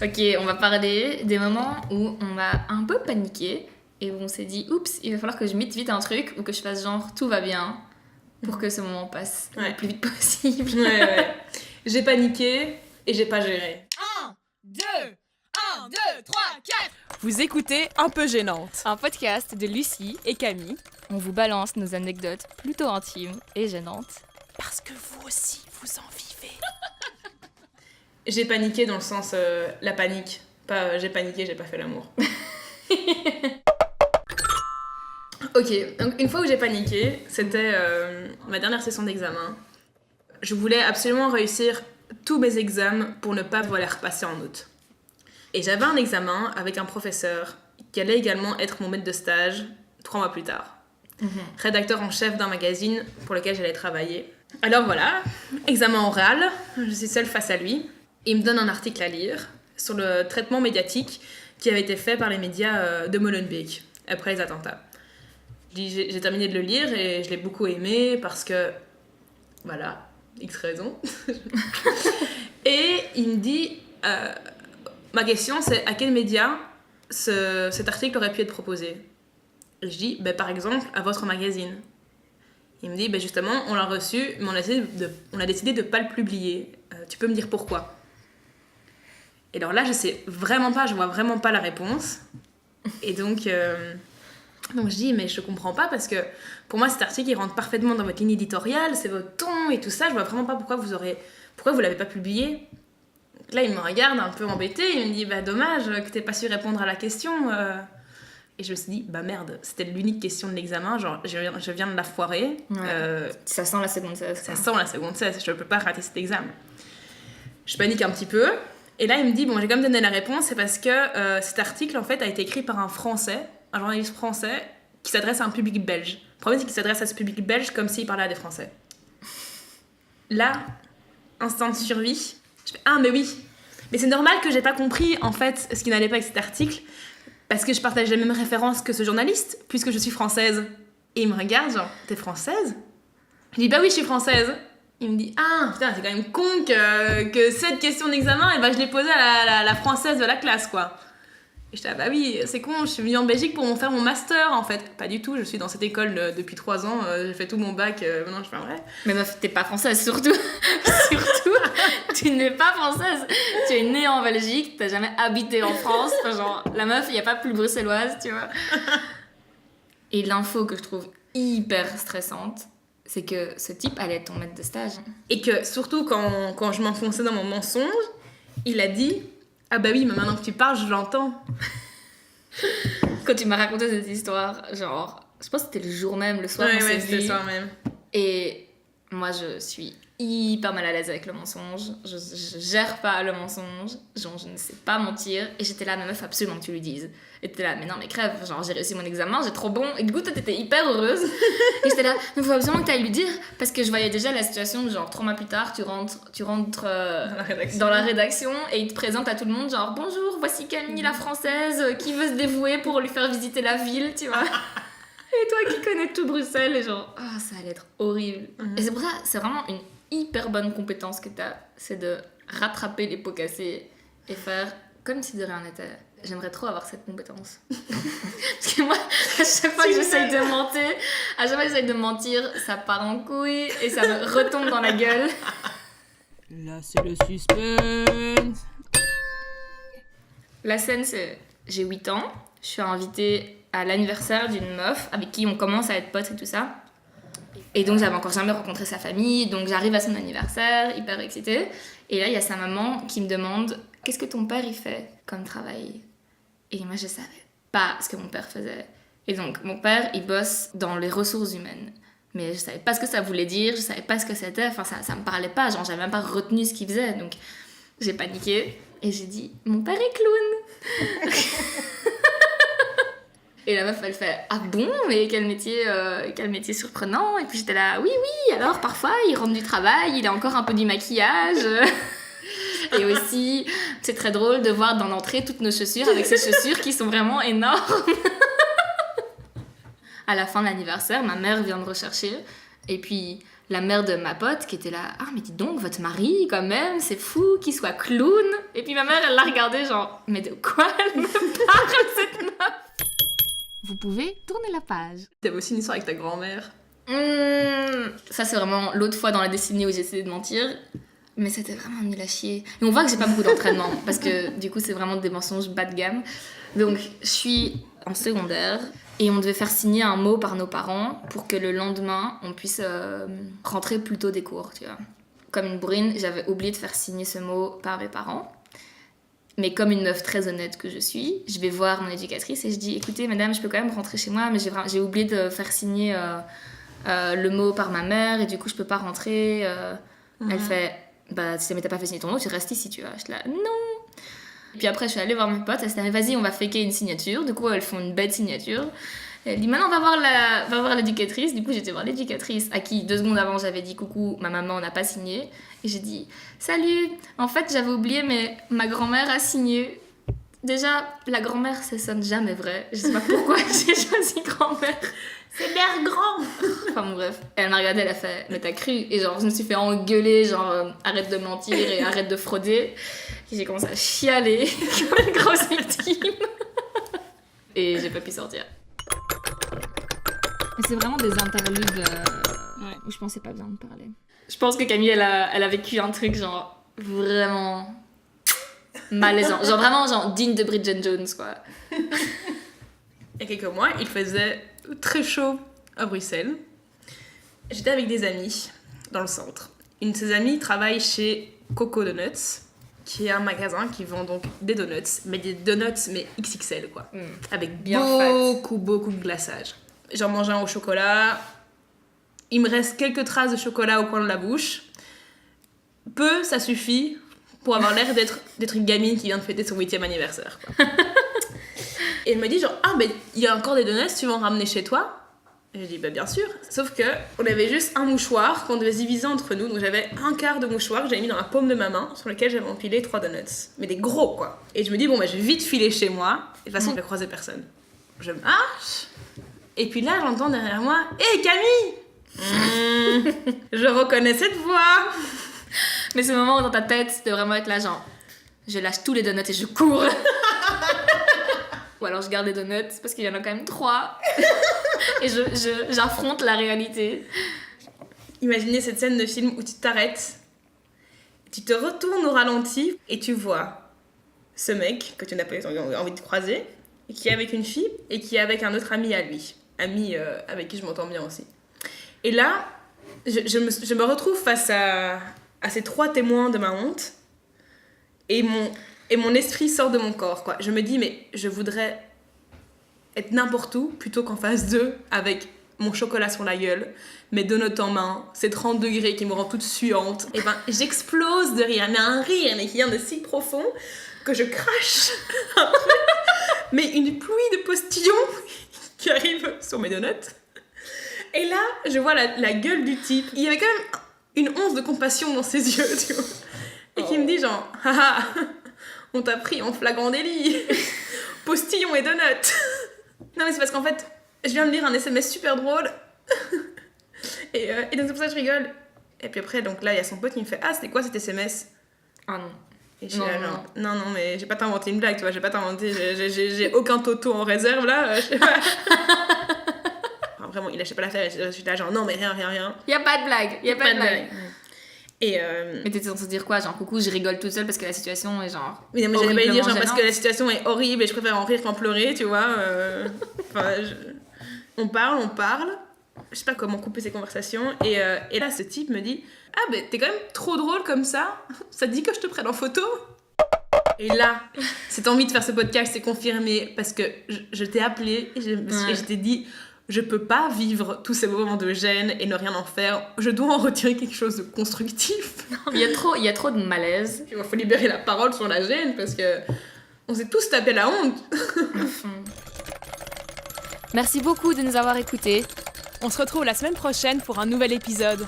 Ok, on va parler des moments où on a un peu paniqué et où on s'est dit, oups, il va falloir que je mette vite un truc ou que je fasse genre tout va bien pour que ce moment passe le plus vite possible. Ouais. J'ai paniqué et j'ai pas géré. 1, 2, 3, 4. Vous écoutez Un peu gênante. Un podcast de Lucie Et Camille. On vous balance nos anecdotes plutôt intimes et gênantes. Parce que vous aussi, vous en vivez. J'ai paniqué dans le sens la panique. Pas j'ai paniqué, j'ai pas fait l'amour. Ok, donc une fois où j'ai paniqué, c'était ma dernière session d'examen. Je voulais absolument réussir tous mes examens pour ne pas les repasser en août. Et j'avais un examen avec un professeur qui allait également être mon maître de stage 3 mois plus tard. Rédacteur en chef d'un magazine pour lequel j'allais travailler. Alors voilà, examen oral, je suis seule face à lui. Il me donne un article à lire sur le traitement médiatique qui avait été fait par les médias de Molenbeek après les attentats. J'ai terminé de le lire et je l'ai beaucoup aimé parce que, voilà, X raisons. Et il me dit, ma question c'est à quel média cet article aurait pu être proposé? Et je dis, par exemple, à votre magazine. Il me dit, justement, on l'a reçu, mais on a décidé de ne pas le publier. Tu peux me dire pourquoi? Et alors là, je vois vraiment pas la réponse. Et donc je dis, mais je comprends pas parce que pour moi, cet article, il rentre parfaitement dans votre ligne éditoriale, c'est votre ton et tout ça. Je vois vraiment pas pourquoi vous l'avez pas publié. Donc là, il me regarde un peu embêté. Il me dit, dommage que t'aies pas su répondre à la question. Et je me suis dit, merde, c'était l'unique question de l'examen. Genre, je viens de la foirer. Ouais. Ça sent la seconde 16. Ça sent la seconde 16. Je peux pas rater cet examen. Je panique un petit peu. Et là, il me dit, j'ai quand même donné la réponse, c'est parce que cet article, en fait, a été écrit par un journaliste français, qui s'adresse à un public belge. Le problème, c'est qu'il s'adresse à ce public belge comme s'il parlait à des Français. Là, instinct de survie, je fais, mais oui. Mais c'est normal que j'ai pas compris, en fait, ce qui n'allait pas avec cet article, parce que je partage les mêmes références que ce journaliste, puisque je suis française. Et il me regarde, genre, t'es française? Je dis, oui, je suis française. Il me dit, putain, c'est quand même con que cette question d'examen, je l'ai posée à la française de la classe, quoi. Et je dis, oui, c'est con, je suis venue en Belgique pour faire mon master, en fait. Pas du tout, je suis dans cette école depuis 3 ans, j'ai fait tout mon bac, maintenant je fais un vrai. Mais meuf, t'es pas française, surtout. Surtout, tu n'es pas française. Tu es née en Belgique, t'as jamais habité en France. Enfin, genre, la meuf, il y a pas plus bruxelloise, tu vois. Et l'info que je trouve hyper stressante, c'est que ce type allait être ton maître de stage. Et que, surtout, quand je m'enfonçais dans mon mensonge, il a dit, oui, mais maintenant que tu parles, je l'entends. Quand tu m'as raconté cette histoire, genre, je pense que c'était le jour même, le soir, on s'est c'était vu. le soir même. Et moi, je suis hyper mal à l'aise avec le mensonge. Je gère pas le mensonge. Genre, je ne sais pas mentir. Et j'étais là, mais meuf, absolument que tu lui dises. Et t'étais là, mais non, mais crève. Genre, j'ai réussi mon examen, j'ai trop bon. Et du coup, toi, t'étais hyper heureuse. Et j'étais là, mais faut absolument que t'ailles lui dire. Parce que je voyais déjà la situation, genre, 3 mois plus tard, tu rentres dans la rédaction et il te présente à tout le monde, genre, bonjour, voici Camille, la française, qui veut se dévouer pour lui faire visiter la ville, tu vois. Et toi qui connais tout Bruxelles, et genre, ça allait être horrible. Et c'est pour ça, c'est vraiment une hyper bonne compétence que t'as, c'est de rattraper les pots cassés et faire comme si de rien n'était. J'aimerais trop avoir cette compétence. Parce que moi, à chaque fois que j'essaye de mentir, ça part en couille et ça me retombe dans la gueule. Là, c'est le suspense. La scène, c'est... J'ai 8 ans, je suis invitée à l'anniversaire d'une meuf avec qui on commence à être potes et tout ça. Et donc, j'avais encore jamais rencontré sa famille, donc j'arrive à son anniversaire, hyper excitée. Et là, il y a sa maman qui me demande « Qu'est-ce que ton père, il fait comme travail ?» Et moi, je savais pas ce que mon père faisait. Et donc, mon père, il bosse dans les ressources humaines. Mais je savais pas ce que ça voulait dire, je savais pas ce que c'était, enfin, ça me parlait pas, genre, j'avais même pas retenu ce qu'il faisait. Donc, j'ai paniqué et j'ai dit « Mon père est clown !» Et la meuf, elle fait « Ah bon, mais quel métier surprenant !» Et puis j'étais là « Oui, alors parfois, il rentre du travail, il a encore un peu du maquillage. » Et aussi, c'est très drôle de voir dans l'entrée toutes nos chaussures avec ces chaussures qui sont vraiment énormes. À la fin de l'anniversaire, ma mère vient me rechercher. Et puis la mère de ma pote qui était là, ah mais dis donc, votre mari quand même, c'est fou qu'il soit clown. Et puis ma mère, elle l'a regardé genre, mais de quoi elle me parle cette meuf? Vous pouvez tourner la page. T'avais aussi une histoire avec ta grand-mère. Ça c'est vraiment l'autre fois dans la destinée où j'ai essayé de mentir. Mais c'était vraiment nul à chier. Et on voit que j'ai pas beaucoup d'entraînement parce que du coup c'est vraiment des mensonges bas de gamme. Donc je suis en secondaire et on devait faire signer un mot par nos parents pour que le lendemain on puisse rentrer plus tôt des cours, tu vois. Comme une bourrine, j'avais oublié de faire signer ce mot par mes parents. Mais comme une meuf très honnête que je suis, je vais voir mon éducatrice et je dis, écoutez madame, je peux quand même rentrer chez moi, mais j'ai oublié de faire signer le mot par ma mère et du coup je peux pas rentrer. Elle fait, bah si t'as pas fait signer ton mot, tu restes ici, tu vois. Je suis là, non. Et puis après je suis allée voir mes potes, elle s'est dit, vas-y on va faker une signature. Du coup elles font une bête signature. Et elle dit, maintenant va voir l'éducatrice. Du coup j'étais voir l'éducatrice à qui 2 secondes avant j'avais dit coucou, ma maman n'a pas signé. Et j'ai dit, salut, en fait j'avais oublié mais ma grand-mère a signé. Déjà la grand-mère ça sonne jamais vrai. Je sais pas pourquoi j'ai choisi grand-mère. C'est l'air grand. Enfin bon, bref. Et elle m'a regardée, elle a fait, mais t'as cru? Et genre, je me suis fait engueuler, genre, arrête de mentir et arrête de frauder. Et j'ai commencé à chialer comme une grosse victime. Et j'ai pas pu sortir. Mais c'est vraiment des interludes où je pensais pas besoin de parler. Je pense que Camille, elle a vécu un truc, genre, vraiment malaisant. Genre, vraiment, genre, digne de Bridget Jones, quoi. Il y a quelques mois, il faisait très chaud à Bruxelles. J'étais avec des amis dans le centre. Une de ses amies travaille chez Coco Donuts, qui est un magasin qui vend donc des donuts, mais des donuts mais XXL quoi, avec bien beaucoup de glaçage. J'en mangeais un au chocolat. Il me reste quelques traces de chocolat au coin de la bouche. Peu, ça suffit pour avoir l'air d'être une gamine qui vient de fêter son 8e anniversaire, quoi. Et elle me dit genre, ah ben il y a encore des donuts, tu vas en ramener chez toi? Et je dis bah bien sûr. Sauf que on avait juste un mouchoir qu'on devait diviser entre nous. Donc j'avais un quart de mouchoir que j'avais mis dans la paume de ma main sur lequel j'avais empilé 3 donuts. Mais des gros quoi. Et je me dis bon bah je vais vite filer chez moi. Et de toute façon je vais croiser personne. Je marche. Et puis là j'entends derrière moi, hé Camille, je reconnais cette voix. Mais ce moment où dans ta tête de vraiment être là genre, je lâche tous les donuts et je cours. Ou alors je garde les donuts parce qu'il y en a quand même 3. Et j'affronte la réalité. Imaginez cette scène de film où tu t'arrêtes, tu te retournes au ralenti et tu vois ce mec que tu n'as pas envie de croiser, et qui est avec une fille et qui est avec un autre ami à lui. Ami avec qui je m'entends bien aussi. Et là, je me retrouve face à ces 3 témoins de ma honte et mon esprit sort de mon corps, quoi. Je me dis, mais je voudrais être n'importe où plutôt qu'en face d'eux avec mon chocolat sur la gueule, mes donuts en main, ces 30 degrés qui me rendent toute suante. Et ben, j'explose de rire, mais un rire mais qui vient de si profond que je crache mais une pluie de postillons qui arrive sur mes donuts. Et là, je vois la gueule du type. Il y avait quand même une once de compassion dans ses yeux, tu vois. Et qui me dit genre, haha, on t'a pris en flagrant délit. Postillon et donuts. Non mais c'est parce qu'en fait, je viens de lire un SMS super drôle. et donc c'est pour ça que je rigole. Et puis après, donc là, il y a son pote qui me fait, ah, c'était quoi cet SMS? Ah non. Et je suis là, genre, non, mais j'ai pas t'inventé une blague, tu vois, j'ai pas t'inventé, j'ai aucun toto en réserve, là, je sais pas. Enfin, vraiment, il lâchait pas l'affaire, je suis là, genre, non, mais rien. Y a pas de blague, y a pas de blague. Et Mais t'étais censée dire quoi? Genre, coucou, je rigole toute seule parce que la situation est genre. Mais non, mais j'allais pas lui dire, genre, parce que la situation est horrible et je préfère en rire qu'en pleurer, tu vois. Enfin, on parle. Je sais pas comment couper ces conversations. Et là, ce type me dit, ah, ben, t'es quand même trop drôle comme ça. Ça te dit que je te prenne en photo? Et là, cette envie de faire ce podcast s'est confirmée parce que je t'ai appelé et je t'ai dit, je peux pas vivre tous ces moments de gêne et ne rien en faire. Je dois en retirer quelque chose de constructif. Il y a trop de malaise. Il faut libérer la parole sur la gêne parce que on s'est tous tapé la honte. Merci beaucoup de nous avoir écoutés. On se retrouve la semaine prochaine pour un nouvel épisode.